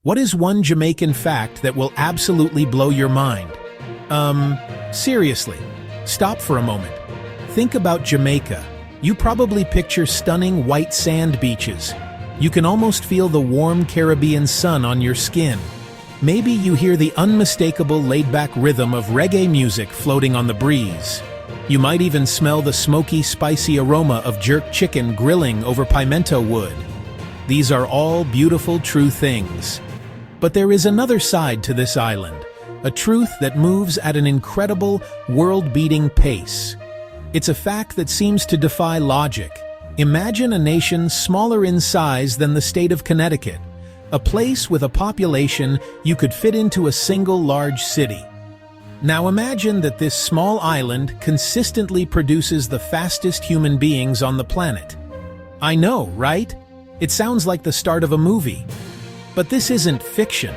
What is one Jamaican fact that will absolutely blow your mind? Seriously, stop for a moment. Think about Jamaica. You probably picture stunning white sand beaches. You can almost feel the warm Caribbean sun on your skin. Maybe you hear the unmistakable laid-back rhythm of reggae music floating on the breeze. You might even smell the smoky, spicy aroma of jerk chicken grilling over pimento wood. These are all beautiful, true things. But there is another side to this island, a truth that moves at an incredible, world-beating pace. It's a fact that seems to defy logic. Imagine a nation smaller in size than the state of Connecticut, a place with a population you could fit into a single large city. Now imagine that this small island consistently produces the fastest human beings on the planet. I know, right? It sounds like the start of a movie. But this isn't fiction.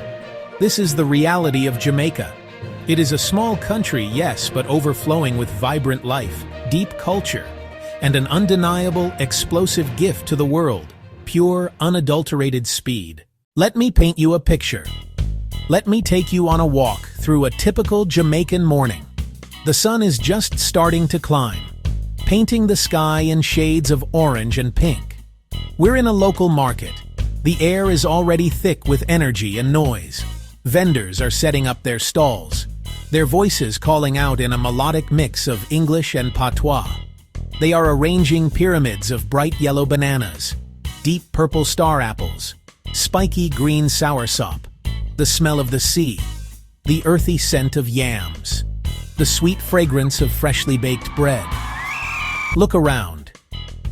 This is the reality of Jamaica. It is a small country, yes, but overflowing with vibrant life, deep culture, and an undeniable, explosive gift to the world: pure, unadulterated speed. Let me paint you a picture. Let me take you on a walk through a typical Jamaican morning. The sun is just starting to climb, painting the sky in shades of orange and pink. We're in a local market. The air is already thick with energy and noise. Vendors are setting up their stalls, their voices calling out in a melodic mix of English and patois. They are arranging pyramids of bright yellow bananas, deep purple star apples, spiky green soursop, the smell of the sea, the earthy scent of yams, the sweet fragrance of freshly baked bread. Look around.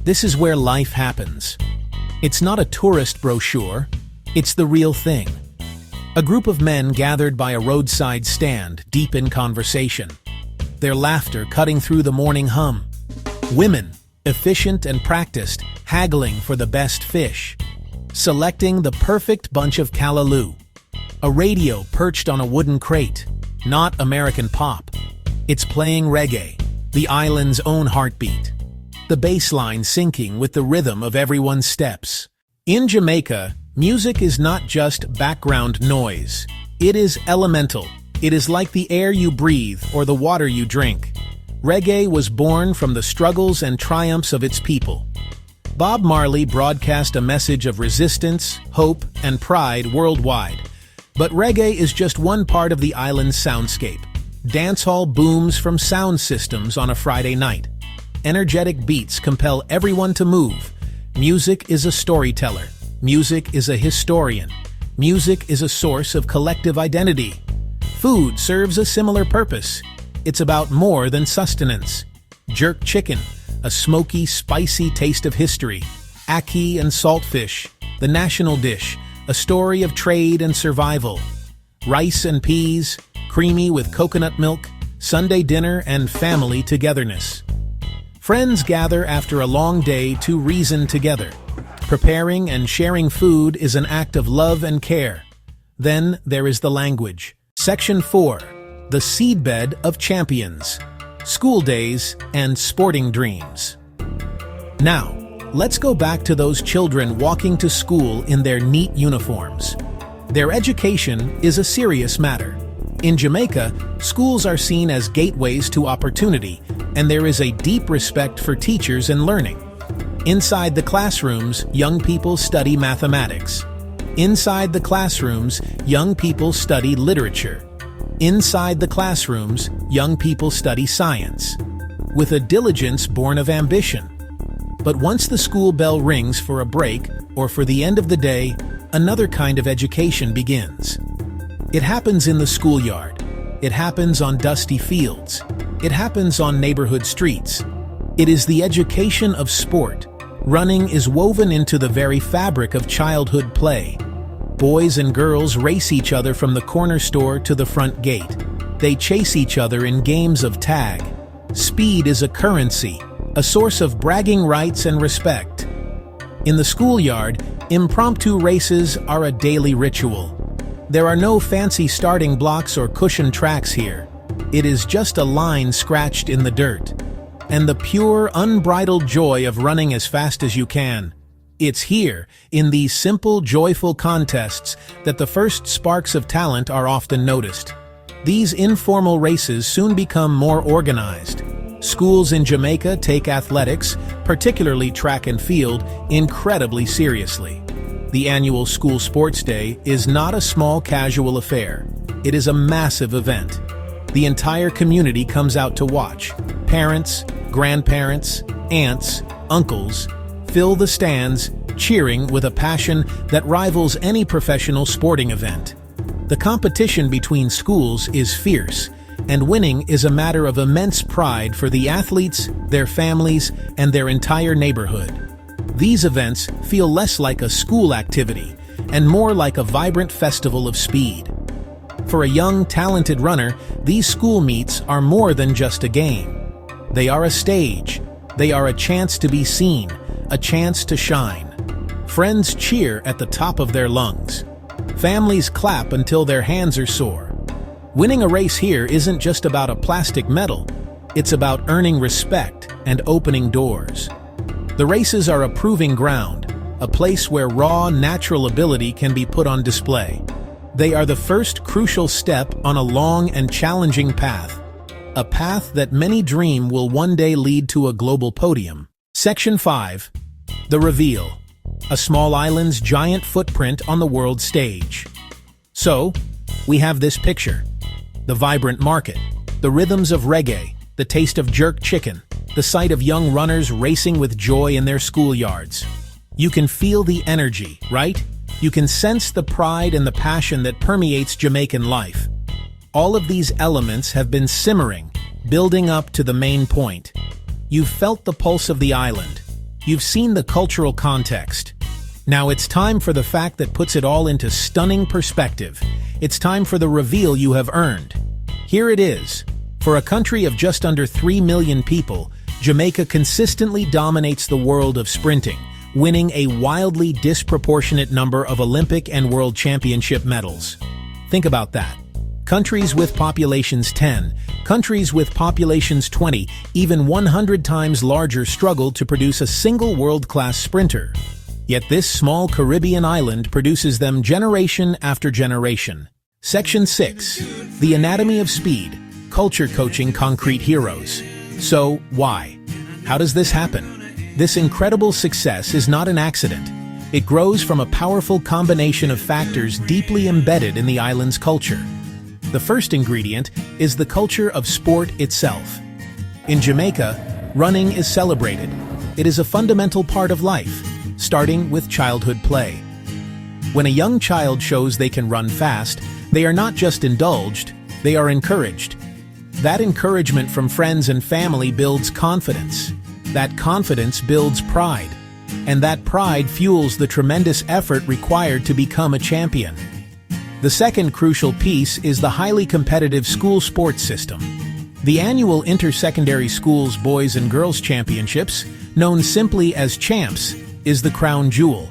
This is where life happens. It's not a tourist brochure, it's the real thing. A group of men gathered by a roadside stand, deep in conversation, their laughter cutting through the morning hum. Women, efficient and practiced, haggling for the best fish, selecting the perfect bunch of callaloo. A radio perched on a wooden crate, not American pop. It's playing reggae, the island's own heartbeat. The bass line syncing with the rhythm of everyone's steps. In Jamaica, music is not just background noise. It is elemental. It is like the air you breathe or the water you drink. Reggae was born from the struggles and triumphs of its people. Bob Marley broadcast a message of resistance, hope, and pride worldwide. But reggae is just one part of the island's soundscape. Dancehall booms from sound systems on a Friday night. Energetic beats compel everyone to move. Music is a storyteller. Music is a historian. Music is a source of collective identity. Food serves a similar purpose. It's about more than sustenance. Jerk chicken, a smoky, spicy taste of history. Ackee and saltfish, the national dish, a story of trade and survival. Rice and peas, creamy with coconut milk, Sunday dinner and family togetherness. Friends gather after a long day to reason together. Preparing and sharing food is an act of love and care. Then there is the language. Section 4. The Seedbed of Champions. School days and sporting dreams. Now, let's go back to those children walking to school in their neat uniforms. Their education is a serious matter. In Jamaica, schools are seen as gateways to opportunity, and there is a deep respect for teachers and learning. Inside the classrooms, young people study mathematics. Inside the classrooms, young people study literature. Inside the classrooms, young people study science, with a diligence born of ambition. But once the school bell rings for a break or for the end of the day, another kind of education begins. It happens in the schoolyard. It happens on dusty fields. It happens on neighborhood streets. It is the education of sport. Running is woven into the very fabric of childhood play. Boys and girls race each other from the corner store to the front gate. They chase each other in games of tag. Speed is a currency, a source of bragging rights and respect. In the schoolyard, impromptu races are a daily ritual. There are no fancy starting blocks or cushioned tracks here. It is just a line scratched in the dirt. And the pure, unbridled joy of running as fast as you can. It's here, in these simple, joyful contests, that the first sparks of talent are often noticed. These informal races soon become more organized. Schools in Jamaica take athletics, particularly track and field, incredibly seriously. The annual School Sports Day is not a small casual affair. It is a massive event. The entire community comes out to watch. Parents, grandparents, aunts, uncles fill the stands, cheering with a passion that rivals any professional sporting event. The competition between schools is fierce, and winning is a matter of immense pride for the athletes, their families, and their entire neighborhood. These events feel less like a school activity and more like a vibrant festival of speed. For a young, talented runner, these school meets are more than just a game. They are a stage. They are a chance to be seen, a chance to shine. Friends cheer at the top of their lungs. Families clap until their hands are sore. Winning a race here isn't just about a plastic medal. It's about earning respect and opening doors. The races are a proving ground, a place where raw, natural ability can be put on display. They are the first crucial step on a long and challenging path, a path that many dream will one day lead to a global podium. Section 5. The Reveal. A small island's giant footprint on the world stage. So, we have this picture. The vibrant market, the rhythms of reggae, the taste of jerk chicken, the sight of young runners racing with joy in their schoolyards. You can feel the energy, right? You can sense the pride and the passion that permeates Jamaican life. All of these elements have been simmering, building up to the main point. You've felt the pulse of the island. You've seen the cultural context. Now it's time for the fact that puts it all into stunning perspective. It's time for the reveal you have earned. Here it is. For a country of just under 3 million people, Jamaica consistently dominates the world of sprinting, winning a wildly disproportionate number of Olympic and World Championship medals. Think about that. Countries with populations 10, countries with populations 20, even 100 times larger struggle to produce a single world-class sprinter. Yet this small Caribbean island produces them generation after generation. Section 6. The Anatomy of Speed. Culture Coaching Concrete Heroes. So, why? How does this happen? This incredible success is not an accident. It grows from a powerful combination of factors deeply embedded in the island's culture. The first ingredient is the culture of sport itself. In Jamaica, running is celebrated. It is a fundamental part of life, starting with childhood play. When a young child shows they can run fast, they are not just indulged, they are encouraged. That encouragement from friends and family builds confidence. That confidence builds pride. And that pride fuels the tremendous effort required to become a champion. The second crucial piece is the highly competitive school sports system. The annual Inter-Secondary Schools Boys and Girls Championships, known simply as Champs, is the crown jewel.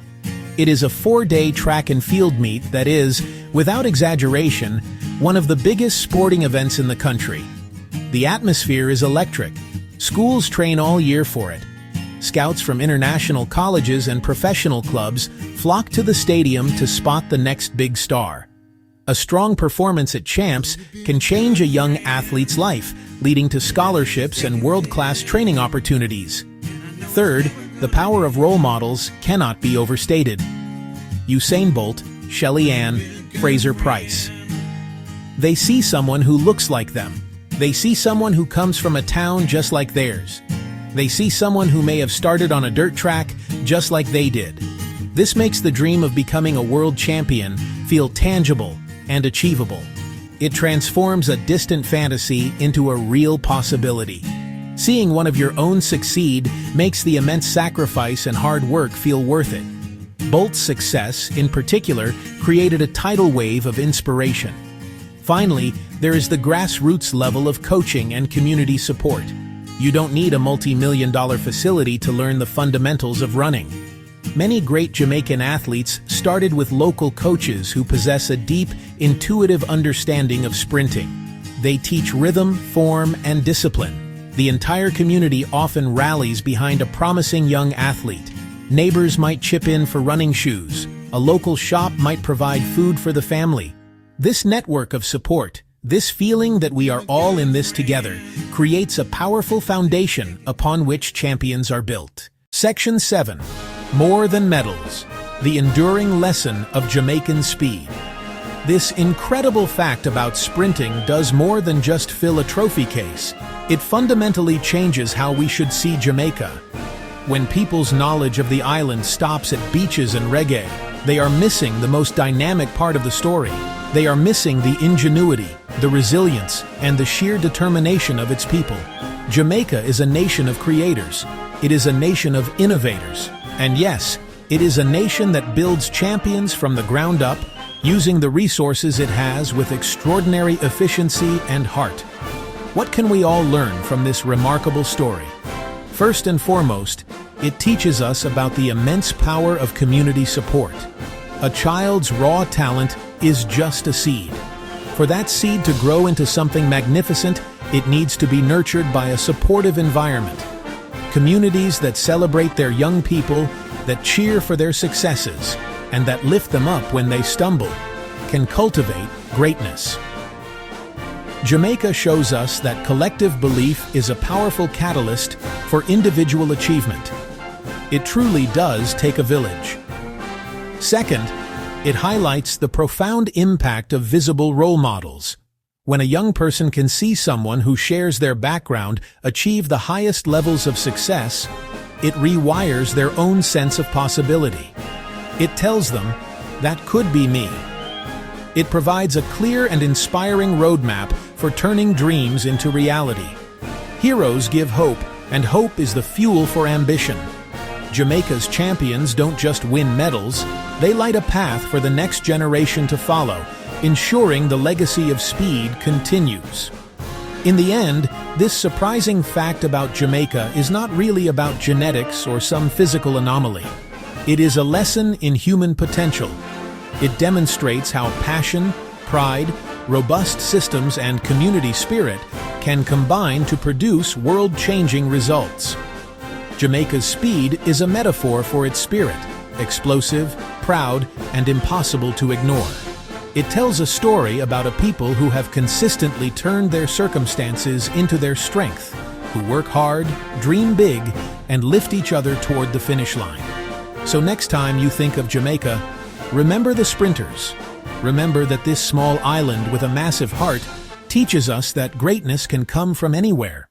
It is a 4-day track and field meet that is, without exaggeration, one of the biggest sporting events in the country. The atmosphere is electric. Schools train all year for it. Scouts from international colleges and professional clubs flock to the stadium to spot the next big star. A strong performance at Champs can change a young athlete's life, leading to scholarships and world-class training opportunities. Third, the power of role models cannot be overstated. Usain Bolt, Shelly Ann, Fraser Price. They see someone who looks like them. They see someone who comes from a town just like theirs. They see someone who may have started on a dirt track just like they did. This makes the dream of becoming a world champion feel tangible and achievable. It transforms a distant fantasy into a real possibility. Seeing one of your own succeed makes the immense sacrifice and hard work feel worth it. Bolt's success, in particular, created a tidal wave of inspiration. Finally, there is the grassroots level of coaching and community support. You don't need a multi-million-dollar facility to learn the fundamentals of running. Many great Jamaican athletes started with local coaches who possess a deep, intuitive understanding of sprinting. They teach rhythm, form, and discipline. The entire community often rallies behind a promising young athlete. Neighbors might chip in for running shoes. A local shop might provide food for the family. This network of support, this feeling that we are all in this together, creates a powerful foundation upon which champions are built. Section 7. More than medals. The enduring lesson of Jamaican speed. This incredible fact about sprinting does more than just fill a trophy case. It fundamentally changes how we should see Jamaica. When people's knowledge of the island stops at beaches and reggae, they are missing the most dynamic part of the story. They are missing the ingenuity, the resilience, and the sheer determination of its people. Jamaica is a nation of creators. It is a nation of innovators. And yes, it is a nation that builds champions from the ground up, using the resources it has with extraordinary efficiency and heart. What can we all learn from this remarkable story? First and foremost, it teaches us about the immense power of community support. A child's raw talent is just a seed. For that seed to grow into something magnificent, it needs to be nurtured by a supportive environment. Communities that celebrate their young people, that cheer for their successes, and that lift them up when they stumble, can cultivate greatness. Jamaica shows us that collective belief is a powerful catalyst for individual achievement. It truly does take a village. Second, it highlights the profound impact of visible role models. When a young person can see someone who shares their background achieve the highest levels of success, it rewires their own sense of possibility. It tells them, that could be me. It provides a clear and inspiring roadmap for turning dreams into reality. Heroes give hope, and hope is the fuel for ambition. Jamaica's champions don't just win medals, they light a path for the next generation to follow, ensuring the legacy of speed continues. In the end, this surprising fact about Jamaica is not really about genetics or some physical anomaly. It is a lesson in human potential. It demonstrates how passion, pride, robust systems, and community spirit can combine to produce world-changing results. Jamaica's speed is a metaphor for its spirit, explosive, proud, and impossible to ignore. It tells a story about a people who have consistently turned their circumstances into their strength, who work hard, dream big, and lift each other toward the finish line. So next time you think of Jamaica, remember the sprinters. Remember that this small island with a massive heart teaches us that greatness can come from anywhere.